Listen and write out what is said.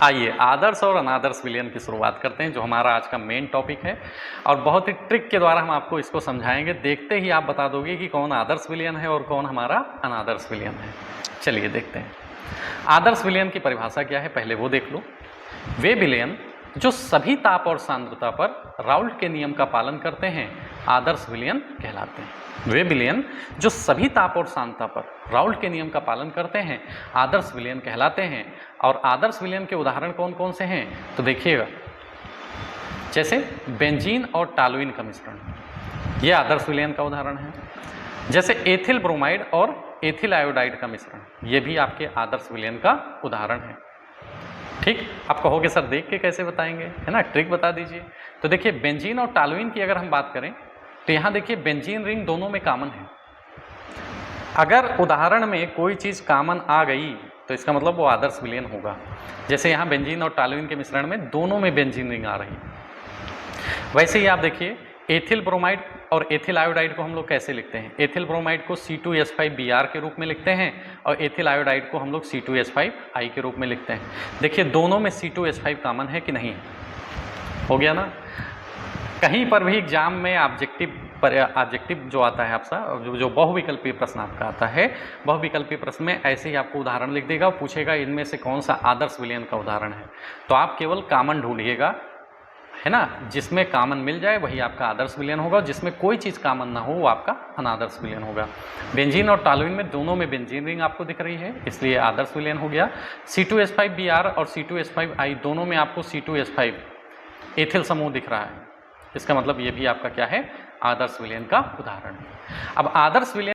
आइए आदर्श और अनादर्श विलयन की शुरुआत करते हैं, जो हमारा आज का मेन टॉपिक है। और बहुत ही ट्रिक के द्वारा हम आपको इसको समझाएंगे। देखते ही आप बता दोगे कि कौन आदर्श विलयन है और कौन हमारा अनादर्श विलयन है। चलिए देखते हैं आदर्श विलयन की परिभाषा क्या है, पहले वो देख लो। वे विलयन जो सभी ताप और सांद्रता पर राउल्ट के नियम का पालन करते हैं आदर्श विलयन कहलाते हैं। वे विलयन जो सभी ताप और सांद्रता पर राउल्ट के नियम का पालन करते हैं आदर्श विलयन कहलाते हैं। और आदर्श विलयन के उदाहरण कौन कौन से हैं तो देखिएगा, जैसे बेंजीन और टॉलुइन का मिश्रण, यह आदर्श विलयन का उदाहरण है। जैसे एथिल ब्रोमाइड और एथिल आयोडाइड का मिश्रण, ये भी आपके आदर्श विलयन का उदाहरण है। ठीक, आप कहोगे सर देख के कैसे बताएंगे, है ना, ट्रिक बता दीजिए। तो देखिए बेंजीन और टॉलुइन की अगर हम बात करें तो यहाँ देखिए बेंजीन रिंग दोनों में कॉमन है। अगर उदाहरण में कोई चीज़ कॉमन आ गई तो इसका मतलब वो आदर्श विलयन होगा। जैसे यहाँ बेंजीन और टॉलुइन के मिश्रण में दोनों में बेंजीन रिंग आ रही। वैसे ही आप देखिए एथिल ब्रोमाइड और एथिल आयोडाइड को हम लोग कैसे लिखते हैं। एथिल ब्रोमाइड को C2H5Br के रूप में लिखते हैं और एथिल आयोडाइड को हम लोग C2H5I के रूप में लिखते हैं। देखिए दोनों में C2H5 कॉमन है कि नहीं, हो गया ना। कहीं पर भी एग्जाम में ऑब्जेक्टिव जो आता है आपका, जो बहुविकल्पीय प्रश्न आपका आता है, बहुविकल्पीय प्रश्न में ऐसे ही आपको उदाहरण लिख देगा और पूछेगा इनमें से कौन सा आदर्श विलयन का उदाहरण है। तो आप केवल कॉमन ढूंढिएगा, है ना, जिसमें कॉमन मिल जाए वही आपका आदर्श विलयन होगा। जिसमें कोई चीज़ कॉमन ना हो वो आपका अनादर्श विलयन होगा। बेंजीन और टॉलुइन में दोनों में बेंजीन रिंग आपको दिख रही है, इसलिए आदर्श विलयन हो गया। C2H5Br और C2H5I दोनों में आपको C2H5 एथिल समूह दिख रहा है, इसका मतलब ये भी आपका क्या है, आदर्श विलयन का उदाहरण है। अब आदर्श विलयन